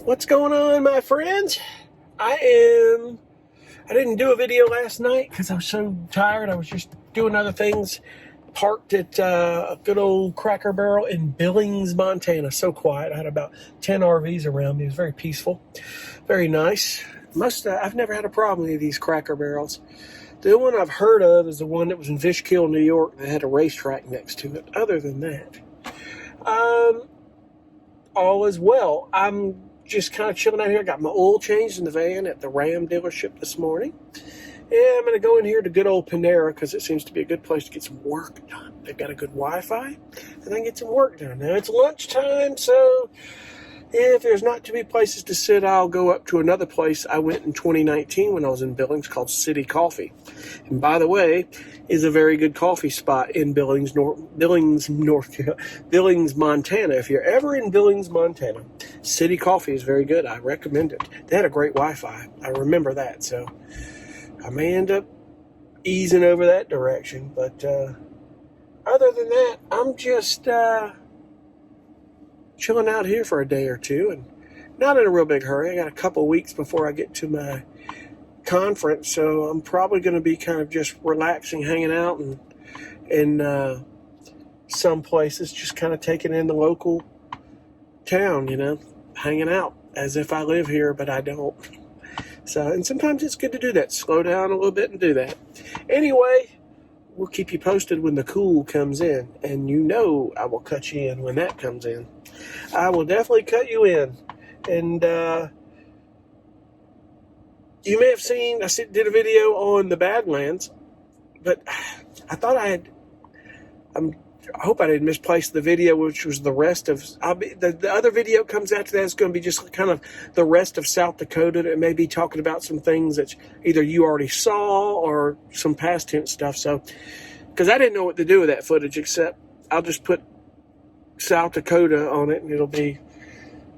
What's going on, my friends? I didn't do a video last night because I was so tired. I was just doing other things. Parked at a good old Cracker Barrel in Billings, Montana. So quiet. I had about 10 RVs around me. It was very peaceful, very nice. I've never had a problem with any of these Cracker Barrels. The one I've heard of is the one that was in Fishkill, New York, that had a racetrack next to it. Other than that, all is well. I'm just kind of chilling out here. I got my oil changed in the van at the Ram dealership this morning. And I'm going to go in here to good old Panera because it seems to be a good place to get some work done. They've got a good Wi-Fi, and I can get some work done. Now, it's lunchtime, so if there's not too many places to sit, I'll go up to another place I went in 2019 when I was in Billings called City Coffee. And by the way, is a very good coffee spot in Billings, Montana. If you're ever in Billings, Montana, City Coffee is very good. I recommend it. They had a great Wi-Fi. I remember that, so I may end up easing over that direction. But other than that, I'm just chilling out here for a day or two, and not in a real big hurry. I got a couple weeks before I get to my conference, so I'm probably going to be kind of just relaxing, hanging out, and in some places just kind of taking in the local town, hanging out as if I live here, but I don't. So, and sometimes it's good to do that. Slow down a little bit and do that. Anyway, we'll keep you posted when the cool comes in, and I will cut you in when that comes in. I will definitely cut you in. And you may have seen, I did a video on the Badlands, but I thought I hope I didn't misplace the video, which was the rest of, the other video comes after that. It's going to be just kind of the rest of South Dakota. It may be talking about some things that either you already saw or some past tense stuff. So, because I didn't know what to do with that footage, except I'll just put South Dakota on it, and it'll be,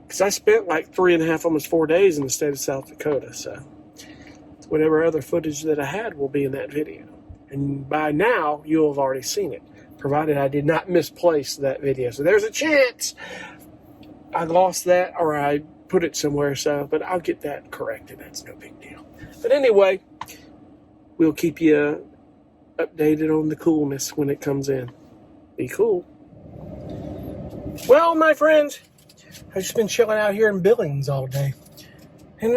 because I spent like 3.5, almost 4 days in the state of South Dakota. So whatever other footage that I had will be in that video. And by now, you'll have already seen it, provided I did not misplace that video. So there's a chance I lost that or I put it somewhere. So, but I'll get that corrected. That's no big deal. But anyway, we'll keep you updated on the coolness when it comes in. Be cool. Well, my friends, I've just been chilling out here in Billings all day. And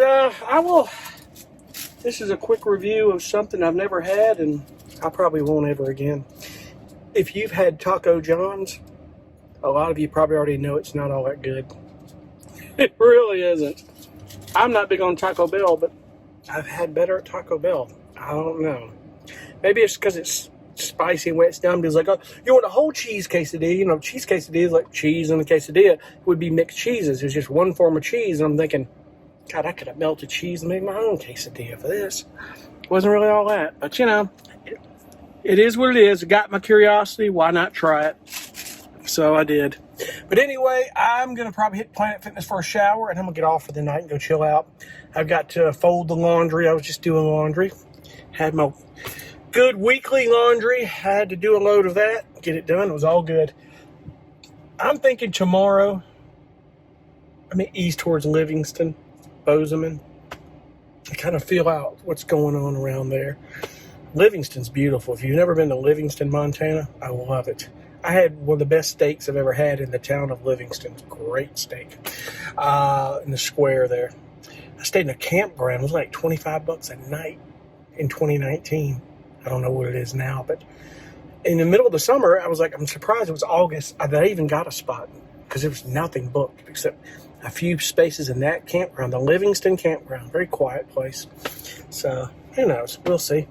this is a quick review of something I've never had, and I probably won't ever again. If you've had Taco John's, a lot of you probably already know it's not all that good. It really isn't. I'm not big on Taco Bell, but I've had better at Taco Bell. I don't know. Maybe it's because it's spicy and wet. It's down. It's like, oh, you want a whole cheese quesadilla? Cheese quesadilla is like cheese in a quesadilla. It would be mixed cheeses. It's just one form of cheese. And I'm thinking, God, I could have melted cheese and made my own quesadilla for this. It wasn't really all that. But, it is what it is. It got my curiosity. Why not try it? So I did. But anyway, I'm going to probably hit Planet Fitness for a shower, and I'm going to get off for the night and go chill out. I've got to fold the laundry. I was just doing laundry. Had my good weekly laundry. I had to do a load of that, get it done. It was all good. I'm thinking tomorrow, east towards Livingston, Bozeman. I kind of feel out what's going on around there. Livingston's beautiful. If you've never been to Livingston, Montana, I love it. I had one of the best steaks I've ever had in the town of Livingston. Great steak in the square there. I stayed in a campground. It was like $25 a night in 2019. I don't know what it is now, but in the middle of the summer, I was like, I'm surprised it was August that I even got a spot because there was nothing booked except a few spaces in that campground, the Livingston Campground. Very quiet place. So, who knows? We'll see.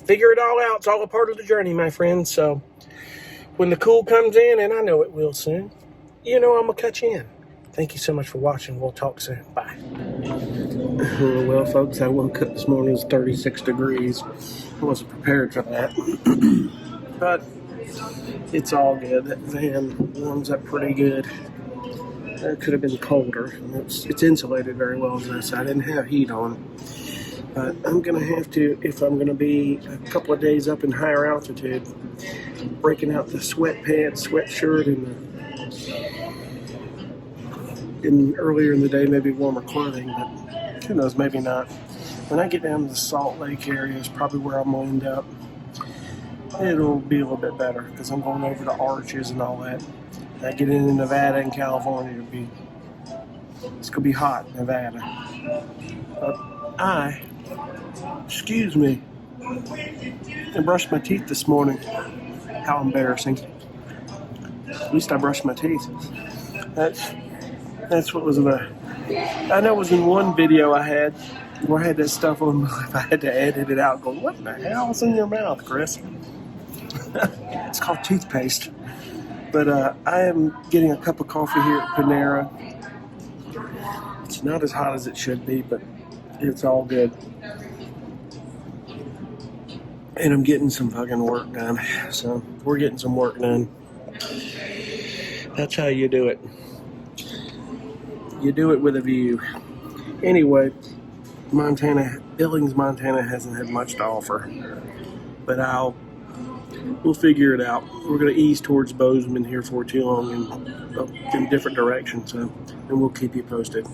Figure it all out. It's all a part of the journey, my friends. So, when the cool comes in, and I know it will soon, I'm going to cut you in. Thank you so much for watching. We'll talk soon. Bye. Well, folks, I woke up this morning. It was 36 degrees. I wasn't prepared for that. But it's all good. That van warms up pretty good. It could have been colder. It's insulated very well on this. I didn't have heat on. But I'm going to have to, if I'm going to be a couple of days up in higher altitude, breaking out the sweatpants, sweatshirt, and the earlier in the day, maybe warmer clothing, but who knows, maybe not. When I get down to the Salt Lake area is probably where I'm going to end up. It'll be a little bit better because I'm going over to Arches and all that. When I get into Nevada and California, it's going to be hot in Nevada. Excuse me, I brushed my teeth this morning. How embarrassing. At least I brushed my teeth. That's what was I know it was in one video I had where I had that stuff on. If I had to edit it out, going, what the hell's in your mouth, Chris? It's called toothpaste. But I am getting a cup of coffee here at Panera. It's not as hot as it should be, but it's all good. And I'm getting some fucking work done. So we're getting some work done. That's how you do it. You do it with a view. Anyway, Billings, Montana hasn't had much to offer. But we'll figure it out. We're going to ease towards Bozeman here for too long and in different directions. And we'll keep you posted. I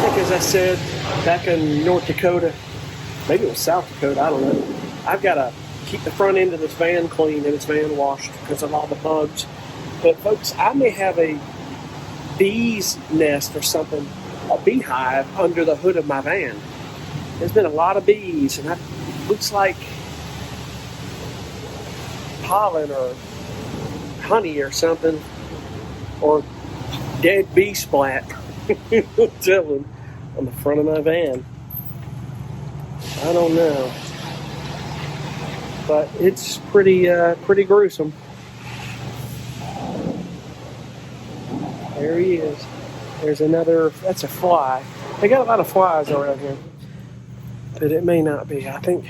think, as I said, back in North Dakota, maybe it was South Dakota, I don't know. I've got to keep the front end of this van clean and it's van washed because of all the bugs. But folks, I may have a bee's nest or something, a beehive under the hood of my van. There's been a lot of bees, and it looks like pollen or honey or something, or dead bee splat. Chilling on the front of my van. I don't know, but it's pretty gruesome. There he is. There's another. That's a fly. They got a lot of flies around here, but it may not be. I think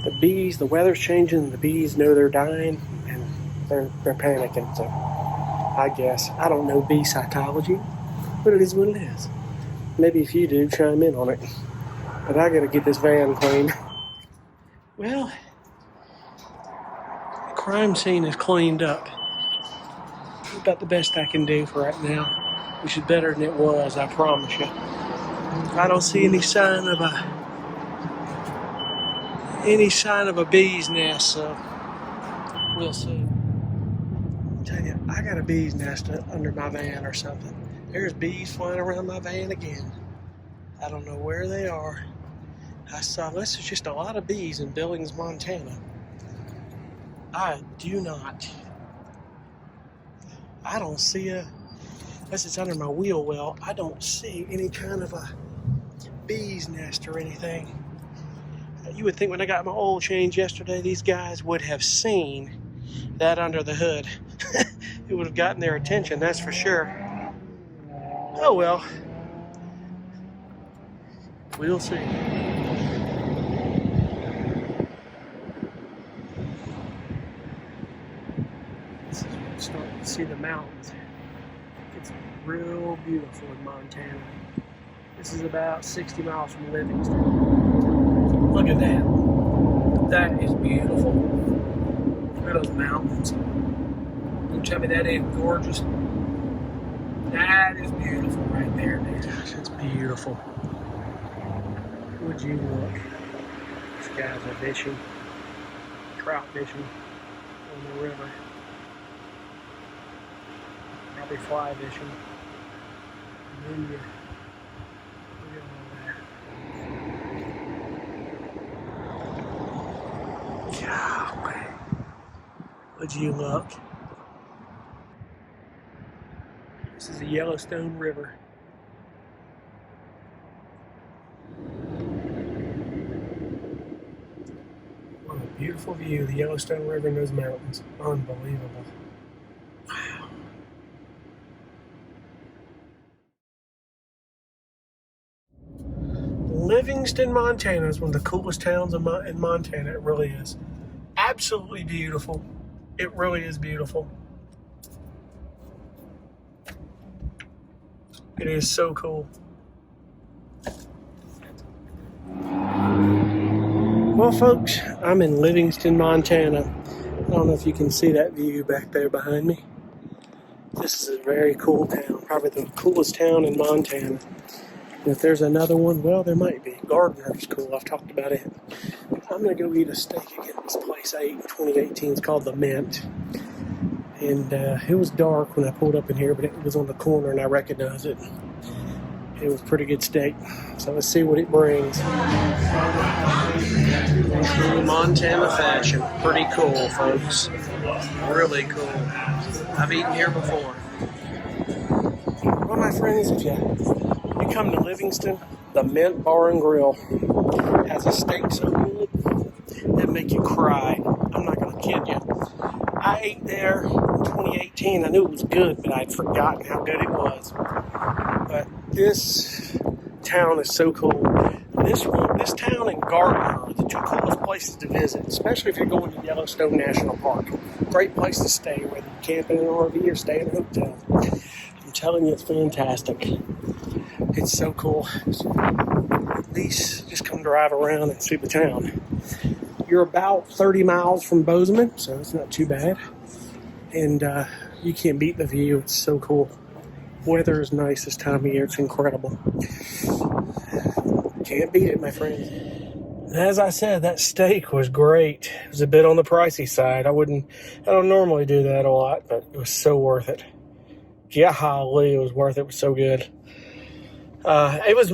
the weather's changing. The bees know they're dying, and they're panicking. So I guess I don't know bee psychology, but it is what it is. Maybe if you do, chime in on it. But I gotta get this van clean. Well, the crime scene is cleaned up. About the best I can do for right now, which is better than it was, I promise you. I don't see any sign of a bee's nest, so we'll see. I'll tell you, I got a bee's nest under my van or something. There's bees flying around my van again. I don't know where they are. I saw this is just a lot of bees in Billings, Montana. I don't see unless it's under my wheel well, I don't see any kind of a bee's nest or anything. You would think when I got my oil change yesterday, these guys would have seen that under the hood. It would have gotten their attention, that's for sure. Oh well. We'll see. This is where you start to see the mountains. It's real beautiful in Montana. This is about 60 miles from Livingston. Look at that. That is beautiful. Look at those mountains. You tell me that ain't gorgeous? That is beautiful right there, dude. It's beautiful. Would you look? These guys are fishing, trout fishing on the river. Probably fly fishing. And then look at all that. Golly. Would you look? This is the Yellowstone River. What a beautiful view, the Yellowstone River and those mountains. Unbelievable. Wow. Livingston, Montana is one of the coolest towns in Montana. It really is. Absolutely beautiful. It really is beautiful. It is so cool. Well, folks, I'm in Livingston, Montana. I don't know if you can see that view back there behind me. This is a very cool town. Probably the coolest town in Montana. And if there's another one, well, there might be. Gardner's cool. I've talked about it. I'm going to go eat a steak again at this place I ate in 2018. It's called The Mint. And it was dark when I pulled up in here, but it was on the corner and I recognized it. It was pretty good steak. So let's see what it brings. True Montana fashion. Pretty cool, folks. Really cool. I've eaten here before. Well, my friends, if you come to Livingston, the Mint Bar and Grill has a steak so good that make you cry. I'm not going to kid you. I ate there in 2018. I knew it was good, but I'd forgotten how good it was. But this town is so cool. This town and Gardner are the two coolest places to visit, especially if you're going to Yellowstone National Park. Great place to stay, whether you camp in an RV or stay in a hotel. I'm telling you, it's fantastic. It's so cool. At least just come drive around and see the town. You're about 30 miles from Bozeman, so it's not too bad. And you can't beat the view. It's so cool. Weather is nice this time of year. It's incredible. Can't beat it, my friends. As I said, that steak was great. It was a bit on the pricey side. I don't normally do that a lot, but it was so worth it. Golly, it was worth it. It was so good. It was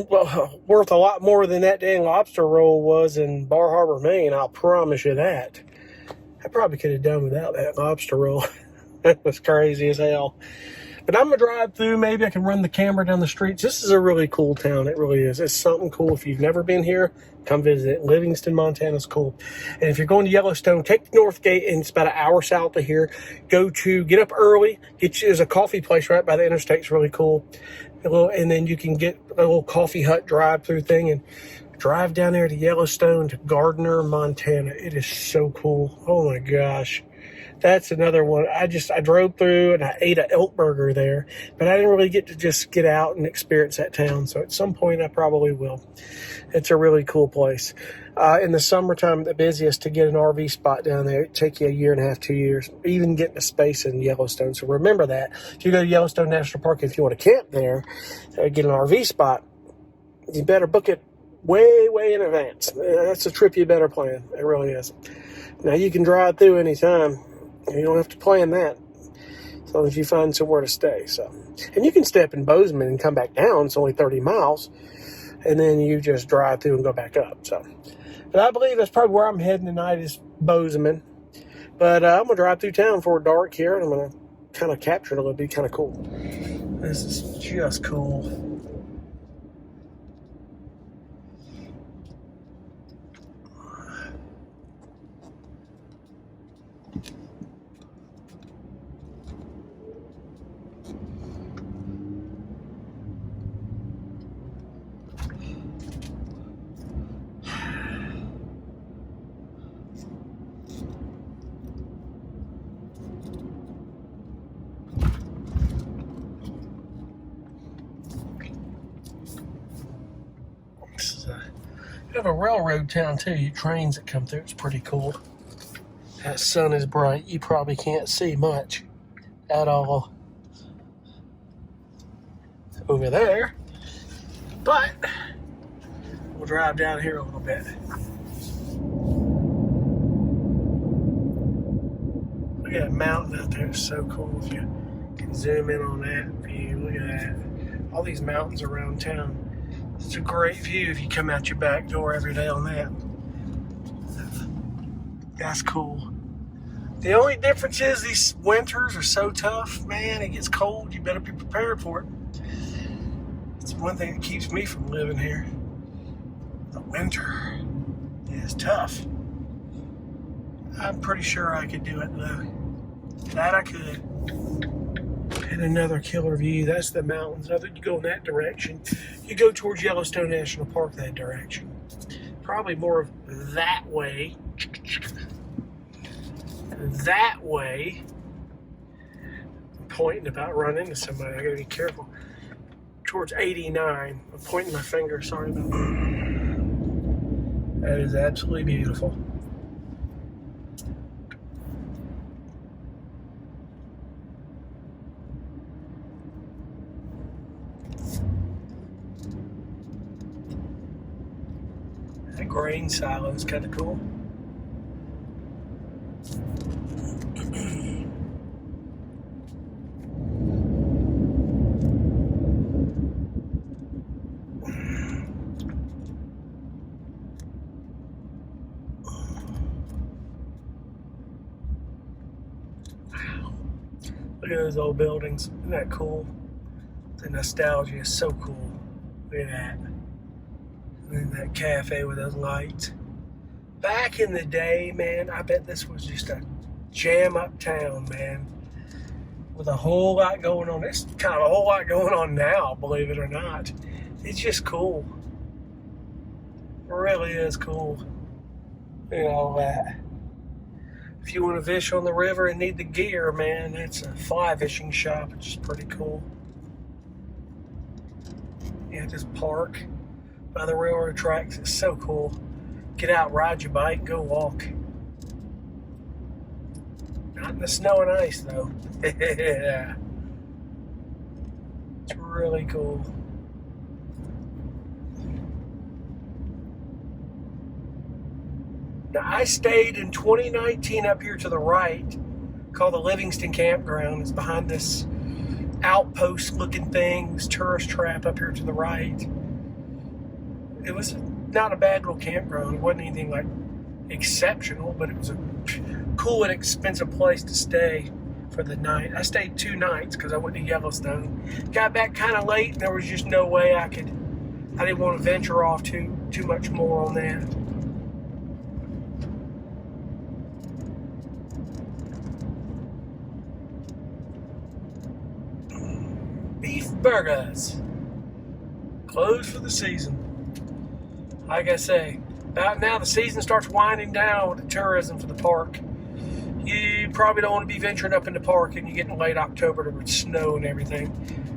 worth a lot more than that dang lobster roll was in Bar Harbor, Maine. I'll promise you that. I probably could have done without that lobster roll. That was crazy as hell. But I'm going to drive through. Maybe I can run the camera down the streets. This is a really cool town. It really is. It's something cool. If you've never been here, come visit. Livingston, Montana is cool. And if you're going to Yellowstone, take the North Gate, and it's about an hour south of here. Get up early. There's a coffee place right by the interstate. It's really cool. And then you can get a little coffee hut drive-through thing and drive down there to Yellowstone, to Gardner, Montana. It is so cool. Oh, my gosh. That's another one. I drove through and I ate an elk burger there, but I didn't really get to just get out and experience that town. So at some point I probably will. It's a really cool place. In the summertime, the busiest to get an RV spot down there, it'd take you 1.5 years, 2 years, even getting a space in Yellowstone. So remember that. If you go to Yellowstone National Park, if you want to camp there, get an RV spot, you better book it way, way in advance. That's a trip you better plan. It really is. Now you can drive through anytime. You don't have to plan that as long as you find somewhere to stay. And you can stay up in Bozeman and come back down. It's only 30 miles. And then you just drive through and go back up. But I believe that's probably where I'm heading tonight is Bozeman. But I'm going to drive through town before dark here. And I'm going to kind of capture it a little bit. Kind of cool. This is just cool. We have a railroad town too. Trains that come through. It's pretty cool. That sun is bright. You probably can't see much at all over there. But we'll drive down here a little bit. Look at that mountain out there. It's so cool. If you can zoom in on that view, look at that. All these mountains around town. It's a great view if you come out your back door every day on that. That's cool. The only difference is these winters are so tough, man. It gets cold. You better be prepared for it. It's one thing that keeps me from living here. The winter is tough. I'm pretty sure I could do it though. That I could. And another killer view. That's the mountains. Other you go in that direction. You go towards Yellowstone National Park that direction. Probably more of that way. That way. I'm pointing about running into somebody. I gotta be careful. Towards 89. I'm pointing my finger. Sorry about that. That is absolutely beautiful. grain silo is kind of cool. Look at those old buildings. Isn't that cool? The nostalgia is so cool. Look at that. And that cafe with those lights. Back in the day, man, I bet this was just a jam up town, man. With a whole lot going on. There's kind of a whole lot going on now, believe it or not. It's just cool. It really is cool. Look at all that. If you want to fish on the river and need the gear, man, it's a fly fishing shop, which is pretty cool. Yeah, just park by the railroad tracks. It's so cool. Get out, ride your bike, go walk. Not in the snow and ice, though. Yeah. It's really cool. Now, I stayed in 2019 up here to the right, called the Livingston Campground. It's behind this outpost-looking thing, this tourist trap up here to the right. It was not a bad little campground. It wasn't anything like exceptional, but it was a cool and expensive place to stay for the night. I stayed 2 nights because I went to Yellowstone. Got back kind of late, and there was just no way I didn't want to venture off too much more on that. Beef burgers. Closed for the season. Like I say, about now the season starts winding down with the tourism for the park. You probably don't want to be venturing up in the park and you get in late October with snow and everything.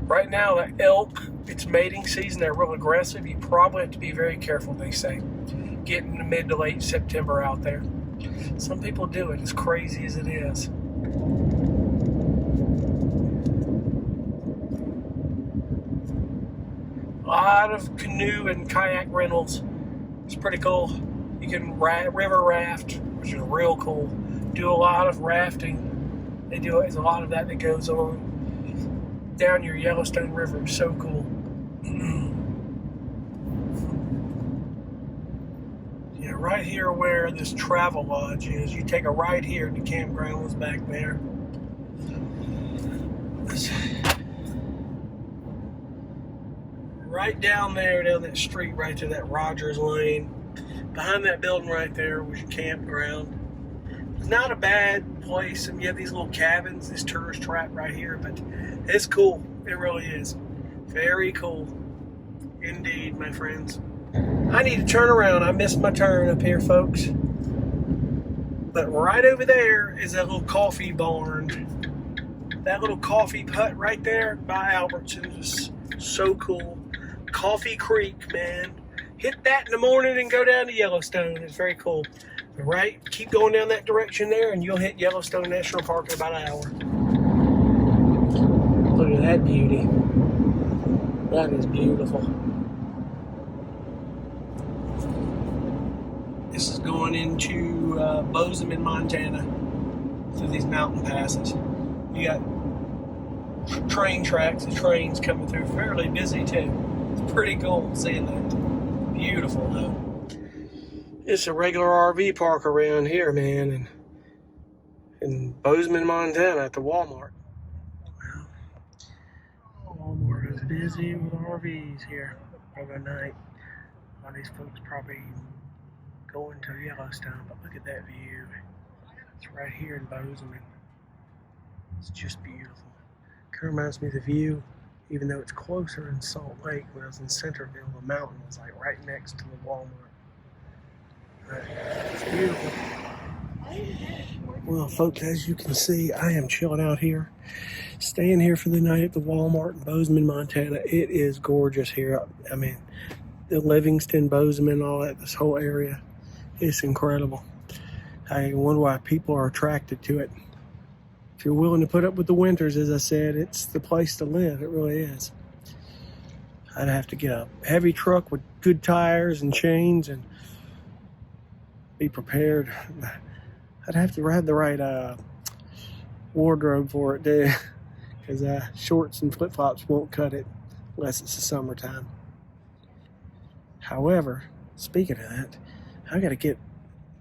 Right now, the elk, it's mating season. They're real aggressive. You probably have to be very careful, they say, getting mid to late September out there. Some people do it, as crazy as it is. A lot of canoe and kayak rentals. It's pretty cool. You can river raft, which is real cool. Do a lot of rafting. There's a lot of that goes on down your Yellowstone River. It's so cool. Yeah, right here where this travel lodge is, you take a right here, the campground was back there. Right down there, down that street, right to that Rogers Lane. Behind that building right there was your campground. It's not a bad place, and you have these little cabins, this tourist trap right here, but it's cool. It really is. Very cool. Indeed, my friends. I need to turn around. I missed my turn up here, folks. But right over there is that little coffee barn. That little coffee hut right there by Albertsons is so cool. Coffee Creek, man. Hit that in the morning and go down to Yellowstone. It's very cool. Right, keep going down that direction there and you'll hit Yellowstone National Park in about an hour. Look at that beauty. That is beautiful. This is going into Bozeman, Montana, through these mountain passes. You got train tracks, the trains coming through, fairly busy too. It's pretty cool seeing that. Beautiful though. It's a regular RV park around here, man, in Bozeman, Montana at the Walmart. Well, Walmart is busy with RVs here overnight. A lot of these folks probably going to Yellowstone, but look at that view. It's right here in Bozeman. It's just beautiful. Kind of reminds me of the view, even though it's closer in Salt Lake. When I was in Centerville, the mountain was like right next to the Walmart. It's beautiful. Well, folks, as you can see, I am chilling out here, staying here for the night at the Walmart in Bozeman, Montana. It is gorgeous here. I mean, the Livingston, Bozeman, all that, this whole area, it's incredible. I wonder why people are attracted to it. If you're willing to put up with the winters, as I said, it's the place to live. It really is. I'd have to get a heavy truck with good tires and chains and be prepared. I'd have to have the right wardrobe for it, too, because shorts and flip-flops won't cut it unless it's the summertime. However, speaking of that, I got to get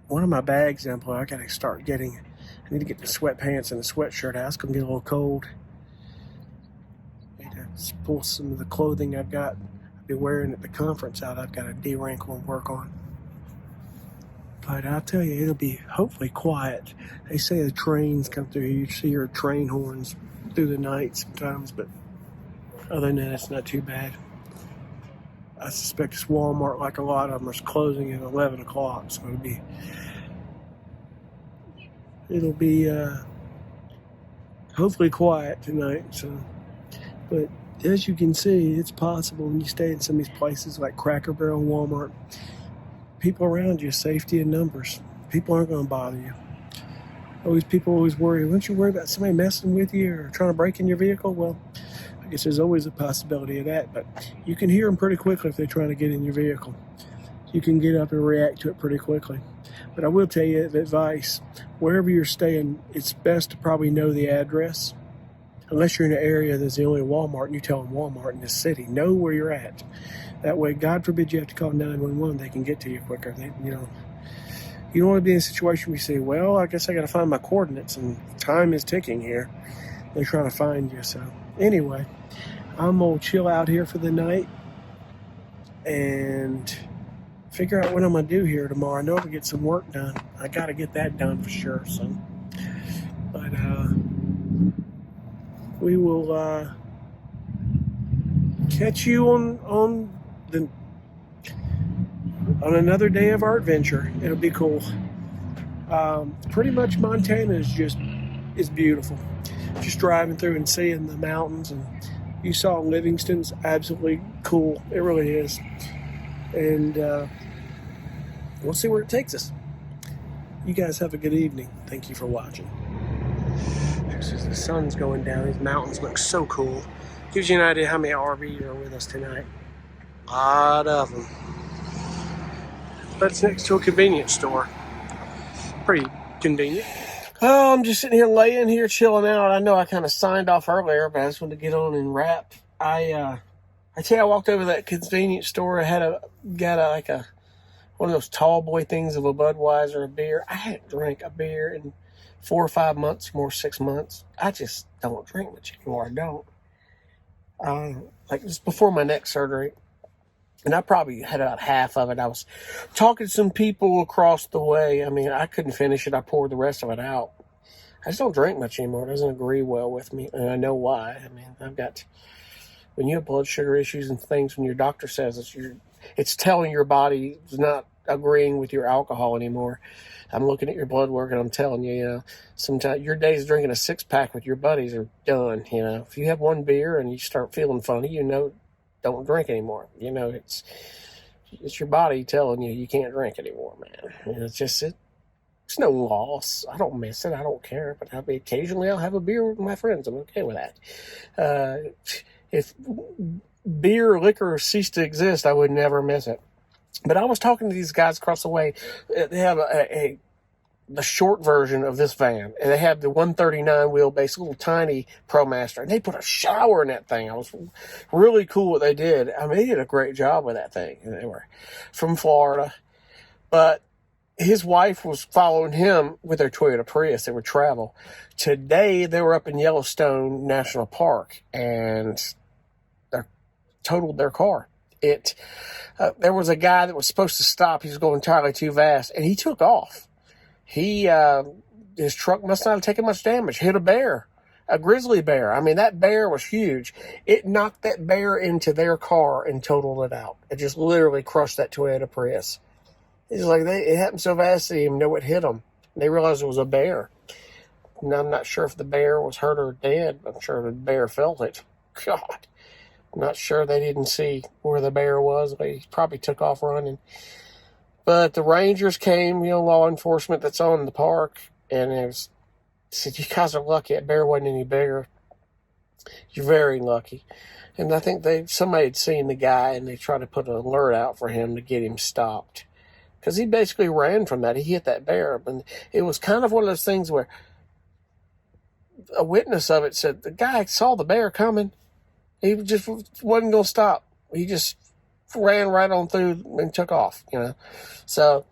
one of my bags in. I got to start getting. I need to get the sweatpants and the sweatshirt out. It's gonna get a little cold. Need to pull some of the clothing I've got. I'll be wearing at the conference out. I've got a de-wrinkle and work on. But I'll tell you, it'll be hopefully quiet. They say the trains come through. You see your train horns through the night sometimes, but other than that, it's not too bad. I suspect this Walmart, like a lot of them, is closing at 11 o'clock, so it'll be hopefully quiet tonight. So, but as you can see, it's possible when you stay in some of these places like Cracker Barrel and Walmart, people around you, safety in numbers. People aren't going to bother you. People always worry. Don't you worry about somebody messing with you or trying to break in your vehicle? Well, I guess there's always a possibility of that, but you can hear them pretty quickly if they're trying to get in your vehicle. You can get up and react to it pretty quickly. But I will tell you the advice, wherever you're staying, it's best to probably know the address. Unless you're in an area that's the only Walmart and you tell them Walmart in this city, know where you're at. That way, God forbid you have to call 911, they can get to you quicker. You don't want to be in a situation where you say, well, I guess I got to find my coordinates and time is ticking here. They're trying to find you. So anyway, I'm going to chill out here for the night and figure out what I'm going to do here tomorrow. I know I'll get some work done. I got to get that done for sure. So, but we will catch you on another day of our adventure. It'll be cool. Pretty much Montana is beautiful. Just driving through and seeing the mountains, and you saw Livingston's absolutely cool. It really is. And we'll see where it takes us. You guys have a good evening. Thank you for watching. Just as the sun's going down, these mountains look so cool. Gives you an idea how many RVs are with us tonight. A lot of them. But it's next to a convenience store. Pretty convenient. Oh, I'm just sitting here laying here chilling out. I know I kind of signed off earlier, but I just wanted to get on and wrap. I tell you, I walked over to that convenience store. I had got one of those tall boy things of a Budweiser, a beer. I hadn't drank a beer in 4 or 5 months, more 6 months. I just don't drink much anymore. I don't. Like just before my neck surgery, and I probably had about half of it. I was talking to some people across the way. I mean, I couldn't finish it. I poured the rest of it out. I just don't drink much anymore. It doesn't agree well with me, and I know why. I mean, when you have blood sugar issues and things, when your doctor says it's telling your body it's not agreeing with your alcohol anymore. I'm looking at your blood work and I'm telling you, sometimes your days drinking a 6-pack with your buddies are done. If you have one beer and you start feeling funny, don't drink anymore. It's your body telling you can't drink anymore, man. And it's no loss. I don't miss it. I don't care. But occasionally I'll have a beer with my friends. I'm okay with that. If beer or liquor ceased to exist, I would never miss it. But I was talking to these guys across the way. They have the short version of this van, and they have the 139 wheelbase, little tiny ProMaster, and they put a shower in that thing. I was really cool what they did. I mean, they did a great job with that thing. And they were from Florida, but his wife was following him with their Toyota Prius. They would travel. Today, they were up in Yellowstone National Park, and they totaled their car. There was a guy that was supposed to stop. He was going entirely too fast, and he took off. His truck must not have taken much damage. Hit a grizzly bear. I mean, that bear was huge. It knocked that bear into their car and totaled it out. It just literally crushed that Toyota Prius. It's like it happened so fast they didn't even know what hit them. They realized it was a bear. Now, I'm not sure if the bear was hurt or dead. I'm sure the bear felt it. God. I'm not sure they didn't see where the bear was. But he probably took off running. But the rangers came, law enforcement that's on the park, and said, you guys are lucky. That bear wasn't any bigger. You're very lucky. And I think somebody had seen the guy, and they tried to put an alert out for him to get him stopped. because he basically ran from that. He hit that bear. And it was kind of one of those things where a witness of it said the guy saw the bear coming. He just wasn't going to stop. He just ran right on through and took off, So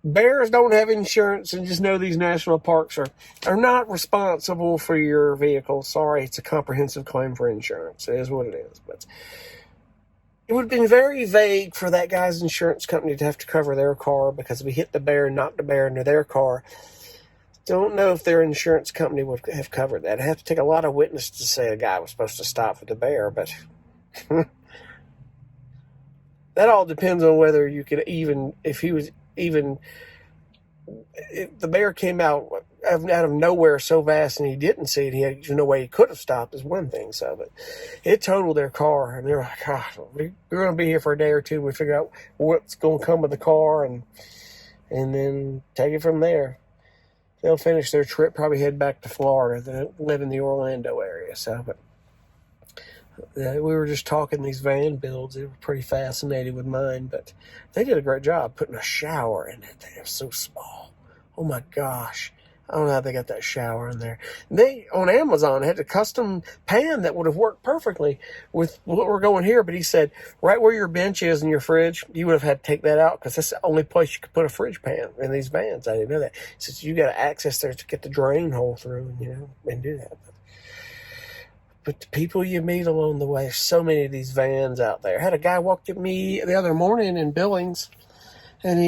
bears don't have insurance, and just know these national parks are not responsible for your vehicle. Sorry, it's a comprehensive claim for insurance. It is what it is. But it would have been very vague for that guy's insurance company to have to cover their car because we hit the bear and knocked the bear into their car. Don't know if their insurance company would have covered that. It'd have to take a lot of witnesses to say a guy was supposed to stop for the bear, but that all depends on whether you could if the bear came out of nowhere so fast and he didn't see it, there's no way he could have stopped is one thing. So, but it totaled their car, and they're like, we're going to be here for a day or two. We figure out what's going to come with the car, and then take it from there. They'll finish their trip, probably head back to Florida. They live in the Orlando area. So, but we were just talking these van builds. They were pretty fascinated with mine, but they did a great job putting a shower in that thing. It was so small. Oh my gosh. I don't know how they got that shower in there. They, on Amazon, had a custom pan that would have worked perfectly with what we're going here. But he said, right where your bench is in your fridge, you would have had to take that out because that's the only place you could put a fridge pan in these vans. I didn't know that. He says, you got to access there to get the drain hole through and do that. But the people you meet along the way, so many of these vans out there. I had a guy walk at me the other morning in Billings, and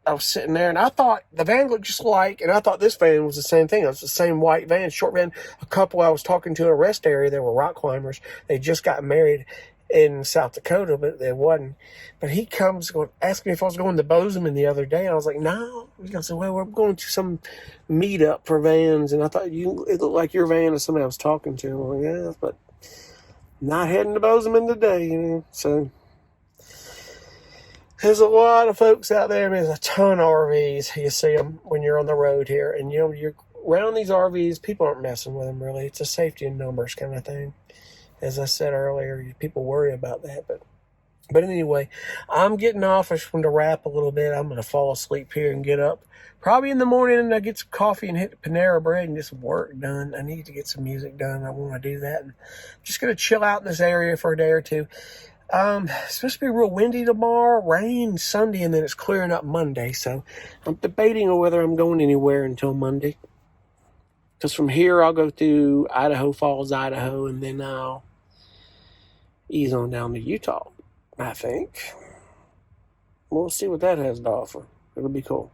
I was sitting there, and I thought the van looked just like, and I thought this van was the same thing. It was the same white van, short van. A couple I was talking to in a rest area, they were rock climbers. They just got married in South Dakota, but they wasn't. But he comes asking me if I was going to Bozeman the other day. And I was like, no. He's going to say, well, we're going to some meetup for vans. And I thought it looked like your van is somebody I was talking to. I'm like, yeah, but not heading to Bozeman today, So there's a lot of folks out there. I mean, there's a ton of RVs. You see them when you're on the road here. And, you're around these RVs, people aren't messing with them, really. It's a safety in numbers kind of thing. As I said earlier, people worry about that. But anyway, I'm getting off. I just wanted to wrap a little bit. I'm going to fall asleep here and get up. Probably in the morning, and I get some coffee and hit Panera Bread and get some work done. I need to get some music done. I want to do that. And I'm just going to chill out in this area for a day or two. It's supposed to be real windy tomorrow, rain Sunday, and then it's clearing up Monday. So I'm debating on whether I'm going anywhere until Monday. Because from here, I'll go through Idaho Falls, Idaho, and then I'll ease on down to Utah, I think. We'll see what that has to offer. It'll be cool.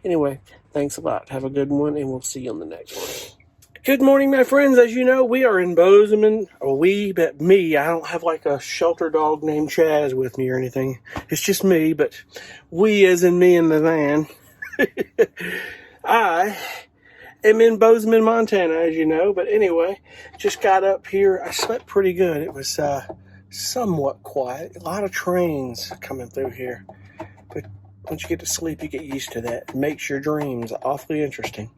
Anyway, thanks a lot. Have a good one, and we'll see you on the next one. Good morning, my friends. As you know, we are in Bozeman. But me. I don't have like a shelter dog named Chaz with me or anything. It's just me, but we as in me in the van. I am in Bozeman, Montana, as you know. But anyway, just got up here. I slept pretty good. It was somewhat quiet. A lot of trains coming through here. But once you get to sleep, you get used to that. It makes your dreams awfully interesting.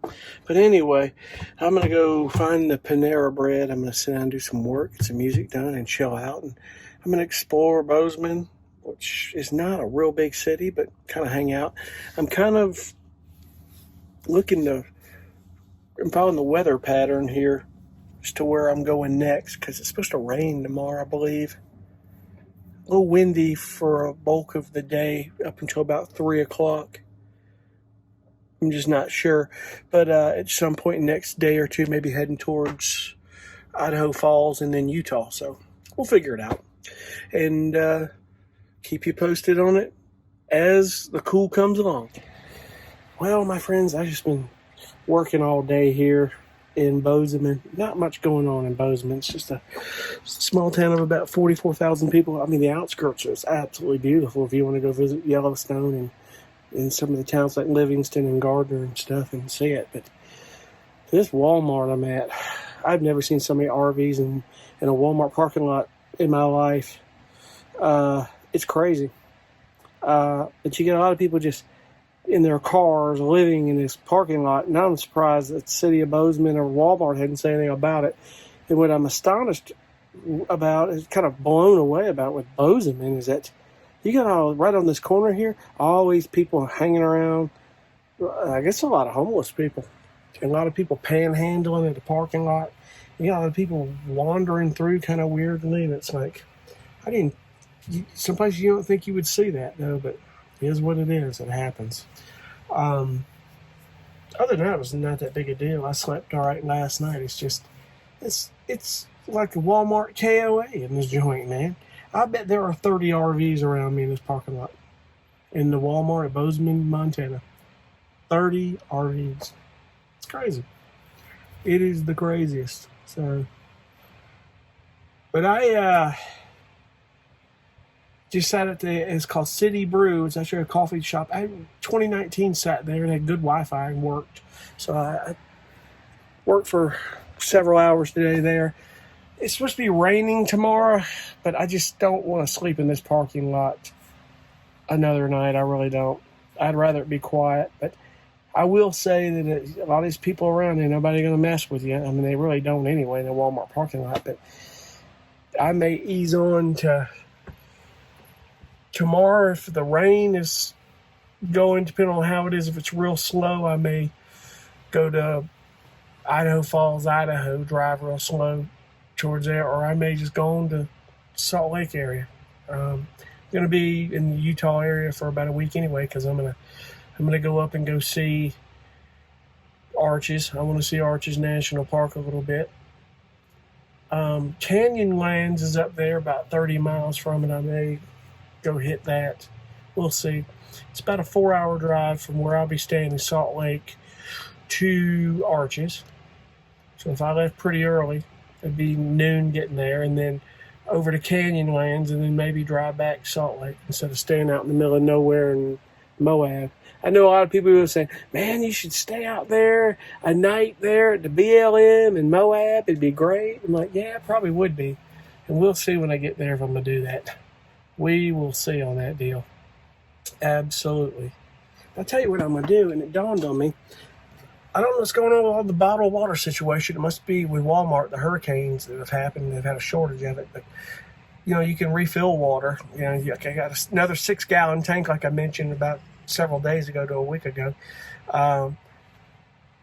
But anyway, I'm going to go find the Panera Bread. I'm going to sit down and do some work, get some music done, and chill out. And I'm going to explore Bozeman, which is not a real big city, but kind of hang out. I'm kind of I'm following the weather pattern here as to where I'm going next, because it's supposed to rain tomorrow, I believe. A little windy for a bulk of the day up until about 3 o'clock. I'm just not sure. But at some point next day or two, maybe heading towards Idaho Falls and then Utah. So we'll figure it out. And keep you posted on it as the cool comes along. Well, my friends, I've just been working all day here in Bozeman. Not much going on in Bozeman. It's just a small town of about 44,000 people. I mean, the outskirts is absolutely beautiful if you want to go visit Yellowstone and some of the towns like Livingston and Gardner and stuff and see it. But this Walmart I'm at, I've never seen so many RVs in a Walmart parking lot in my life. It's crazy. But you get a lot of people just in their cars living in this parking lot. And I'm surprised that the city of Bozeman or Walmart hadn't said anything about it. And what I'm astonished about, is kind of blown away about with Bozeman, is that You got all right on this corner here, all these people hanging around. I guess a lot of homeless people. A lot of people panhandling at the parking lot. You got a lot of people wandering through kind of weirdly, and it's like, someplace you don't think you would see that, though, but it is what it is. It happens. Other than that, it was not that big a deal. I slept all right last night. It's just, it's like a Walmart KOA in this joint, man. I bet there are 30 RVs around me in this parking lot. In the Walmart at Bozeman, Montana. 30 RVs. It's crazy. It is the craziest. So, but I just sat at it's called City Brew. It's actually a coffee shop. 2019 sat there and had good Wi-Fi and worked. So I worked for several hours today there. It's supposed to be raining tomorrow, but I just don't want to sleep in this parking lot another night. I really don't. I'd rather it be quiet, but I will say that a lot of these people around there, nobody going to mess with you. I mean, they really don't anyway in the Walmart parking lot, but I may ease on to tomorrow if the rain is going, depending on how it is. If it's real slow, I may go to Idaho Falls, Idaho, drive real slow towards there, or I may just go on to Salt Lake area. I'm going to be in the Utah area for about a week anyway, because I'm gonna go up and go see Arches. I want to see Arches National Park a little bit. Canyonlands is up there about 30 miles from it. I may go hit that. We'll see. It's about a 4-hour drive from where I'll be staying in Salt Lake to Arches. So if I left pretty early, it'd be noon getting there, and then over to Canyonlands, and then maybe drive back to Salt Lake instead of staying out in the middle of nowhere in Moab. I know a lot of people who are saying, man, you should stay out there a night there at the BLM in Moab. It'd be great. I'm like, yeah, it probably would be. And we'll see when I get there if I'm going to do that. We will see on that deal. Absolutely. I'll tell you what I'm going to do, and it dawned on me. I don't know what's going on with all the bottled water situation. It must be with Walmart, the hurricanes that have happened. They've had a shortage of it. But, you can refill water. I got another 6-gallon tank like I mentioned about several days ago to a week ago. But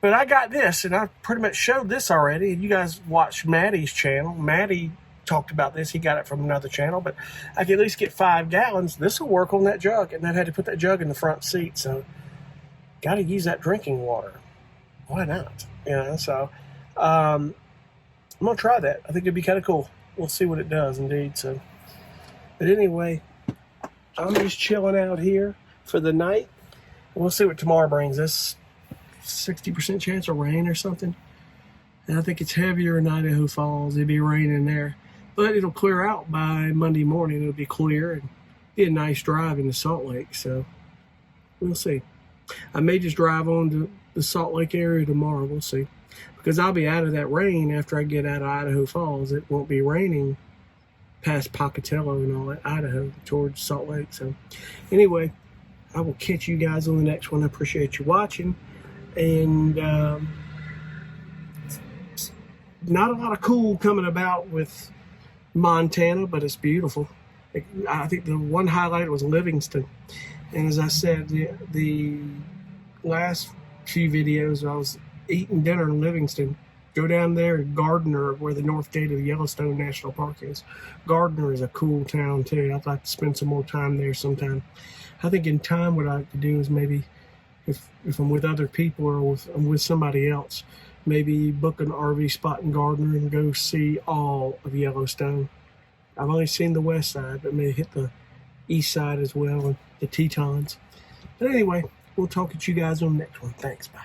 I got this, and I pretty much showed this already. You guys watched Maddie's channel. Maddie talked about this. He got it from another channel, but I can at least get 5 gallons. This will work on that jug, and I had to put that jug in the front seat, so got to use that drinking water. Why not? So I'm going to try that. I think it'd be kind of cool. We'll see what it does, indeed. So, but anyway, I'm just chilling out here for the night. We'll see what tomorrow brings us. 60% chance of rain or something. And I think it's heavier in Idaho Falls. It'll be raining there. But it'll clear out by Monday morning. It'll be clear and be a nice drive into Salt Lake. So we'll see. I may just drive on to the Salt Lake area tomorrow. We'll see. Because I'll be out of that rain after I get out of Idaho Falls. It won't be raining past Pocatello and all that, Idaho, towards Salt Lake. So anyway, I will catch you guys on the next one. I appreciate you watching. And not a lot of cool coming about with Montana, but it's beautiful. I think the one highlight was Livingston. And as I said, the last few videos, I was eating dinner in Livingston. Go down there to Gardner, where the north gate of the Yellowstone National Park is. Gardner is a cool town, too. I'd like to spend some more time there sometime. I think in time what I'd like to do is maybe, if I'm with other people or I'm with somebody else, maybe book an RV spot in Gardner and go see all of Yellowstone. I've only seen the west side, but maybe hit the east side as well, and the Tetons. But anyway, we'll talk to you guys on the next one. Thanks, bye.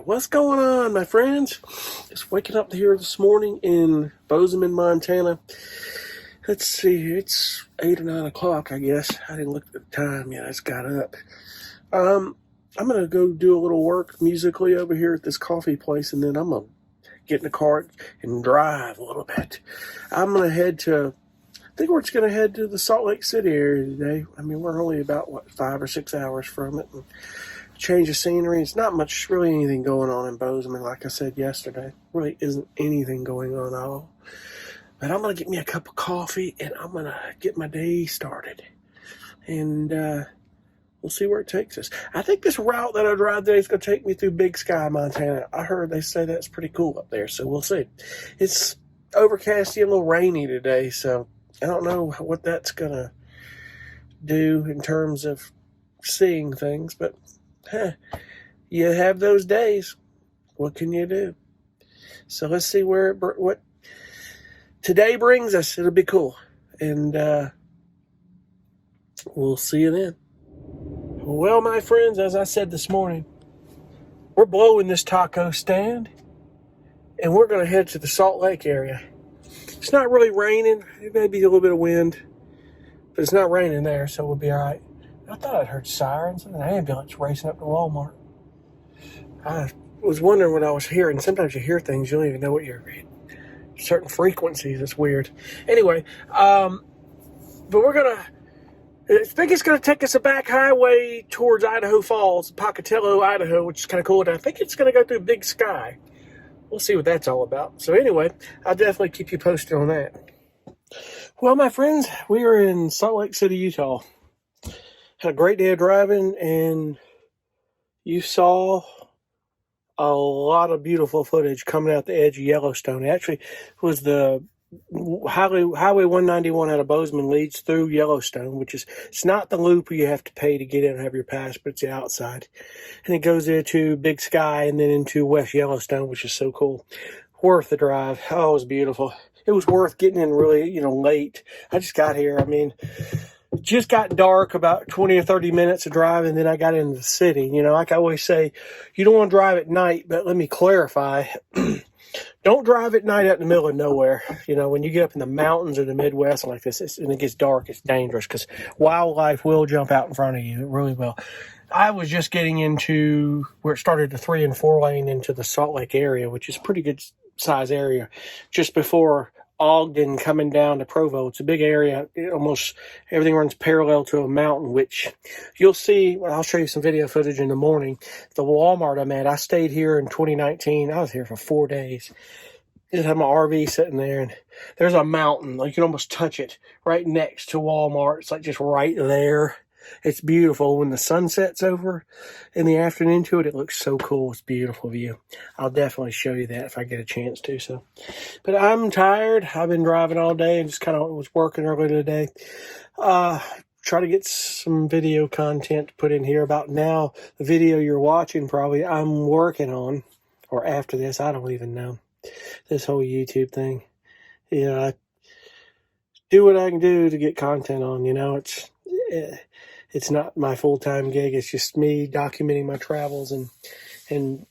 What's going on, my friends? Just waking up here this morning in Bozeman, Montana. Let's see, it's 8 or 9 o'clock, I guess. I didn't look at the time yet. I just got up. I'm going to go do a little work musically over here at this coffee place, and then I'm going to get in the car and drive a little bit. I'm going to head to, I think we're just going to head to the Salt Lake City area today. I mean, we're only about, 5 or 6 hours from it. And change of scenery. It's not much, really anything going on in Bozeman. Like I said yesterday, really isn't anything going on at all. But I'm going to get me a cup of coffee, and I'm going to get my day started. And we'll see where it takes us. I think this route that I drive today is going to take me through Big Sky, Montana. I heard they say that's pretty cool up there, so we'll see. It's overcasty and a little rainy today, so I don't know what that's going to do in terms of seeing things, but you have those days. What can you do? So let's see what today brings us. It'll be cool, and we'll see you then. Well, my friends, as I said this morning, we're blowing this taco stand, and we're going to head to the Salt Lake area. It's not really raining. It may be a little bit of wind, but it's not raining there, so we'll be all right. I thought I'd heard sirens and an ambulance racing up to Walmart. I was wondering what I was hearing. Sometimes you hear things, you don't even know what you're reading. Certain frequencies, it's weird. Anyway, but we're going to, I think it's going to take us a back highway towards Idaho Falls, Pocatello, Idaho, which is kind of cool. And I think it's going to go through Big Sky. We'll see what that's all about. So anyway, I'll definitely keep you posted on that. Well, my friends, we are in Salt Lake City, Utah. Had a great day of driving, and you saw a lot of beautiful footage coming out the edge of Yellowstone. It actually was the Highway 191 out of Bozeman leads through Yellowstone, which is, it's not the loop where you have to pay to get in and have your pass, but it's the outside. And it goes into Big Sky and then into West Yellowstone, which is so cool. Worth the drive. Oh, it was beautiful. It was worth getting in really, late. I just got here. It just got dark about 20 or 30 minutes of driving, and then I got into the city. Like I always say, you don't want to drive at night, but let me clarify. Don't drive at night out in the middle of nowhere. When you get up in the mountains or the Midwest like this, and it gets dark, it's dangerous because wildlife will jump out in front of you. It really will. I was just getting into where it started the 3 and 4 lane into the Salt Lake area, which is a pretty good size area, just before Ogden coming down to Provo. It's a big area. Almost everything runs parallel to a mountain, which you'll see. Well, I'll show you some video footage in the morning. The Walmart I'm at, I stayed here in 2019. I was here for 4 days. Just had my RV sitting there, and there's a mountain. Like, you can almost touch it right next to Walmart. It's like just right there. It's beautiful. When the sun sets over in the afternoon to it, it looks so cool. It's a beautiful view. I'll definitely show you that if I get a chance to. But I'm tired. I've been driving all day and just kind of was working early today. Try to get some video content put in here about now. The video you're watching probably I'm working on, or after this, I don't even know. This whole YouTube thing. I do what I can do to get content on. It's not my full-time gig. It's just me documenting my travels and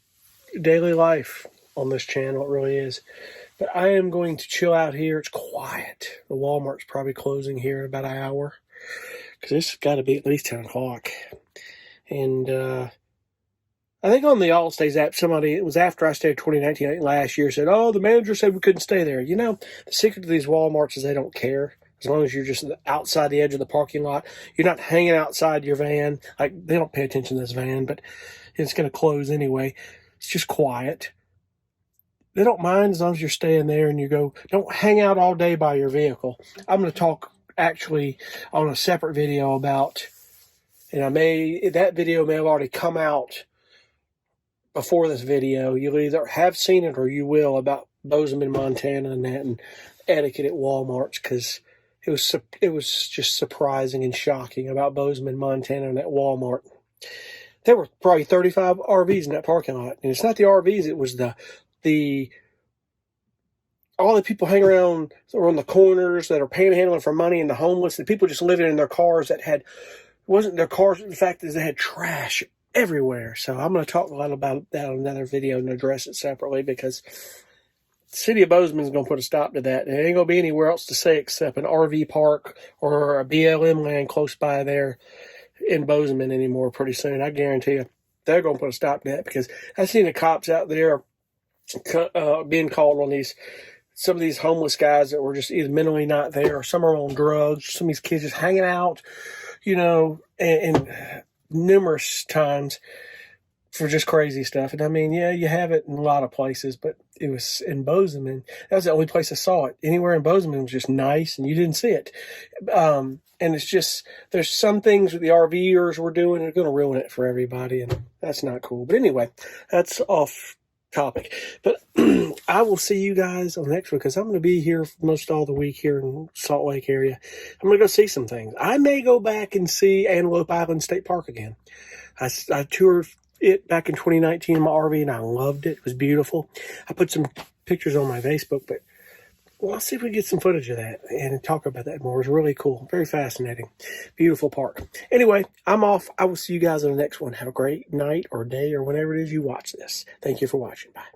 daily life on this channel. It really is. But I am going to chill out here. It's quiet. The Walmart's probably closing here in about an hour, because this has got to be at least 10 o'clock. And I think on the All Stays app, it was after I stayed 2019, I think last year, said, the manager said we couldn't stay there. The secret to these Walmarts is they don't care. As long as you're just outside the edge of the parking lot, you're not hanging outside your van. Like, they don't pay attention to this van, but it's going to close anyway. It's just quiet. They don't mind as long as you're staying there and don't hang out all day by your vehicle. I'm going to talk actually on a separate video about, and that video may have already come out before this video. You'll either have seen it or you will, about Bozeman, Montana and etiquette at Walmarts, because it was just surprising and shocking about Bozeman, Montana and that Walmart. There were probably 35 RVs in that parking lot. And it's not the RVs, it was all the people hanging around or on the corners that are panhandling for money, and the homeless, the people just living in their cars wasn't their cars, the fact is they had trash everywhere. So I'm going to talk a lot about that on another video and address it separately, because the city of Bozeman is going to put a stop to that. There ain't going to be anywhere else to say except an RV park or a BLM land close by there in Bozeman anymore pretty soon. I guarantee you they're going to put a stop to that, because I've seen the cops out there being called on some of these homeless guys that were just either mentally not there, or some are on drugs, some of these kids just hanging out, and numerous times for just crazy stuff. And I mean, yeah, you have it in a lot of places, but it was in Bozeman. That was the only place I saw it. Anywhere in Bozeman was just nice, and you didn't see it. And it's just, there's some things that the RVers were doing that are going to ruin it for everybody, and that's not cool. But anyway, that's off topic. But I will see you guys on the next one, because I'm going to be here for most all the week here in Salt Lake area. I'm going to go see some things. I may go back and see Antelope Island State Park again. I toured it back in 2019 in my RV, and I loved it. It was beautiful. I put some pictures on my Facebook, but well, I'll see if we get some footage of that and talk about that more. It was really cool. Very fascinating. Beautiful park. Anyway, I'm off. I will see you guys on the next one. Have a great night or day or whenever it is you watch this. Thank you for watching. Bye.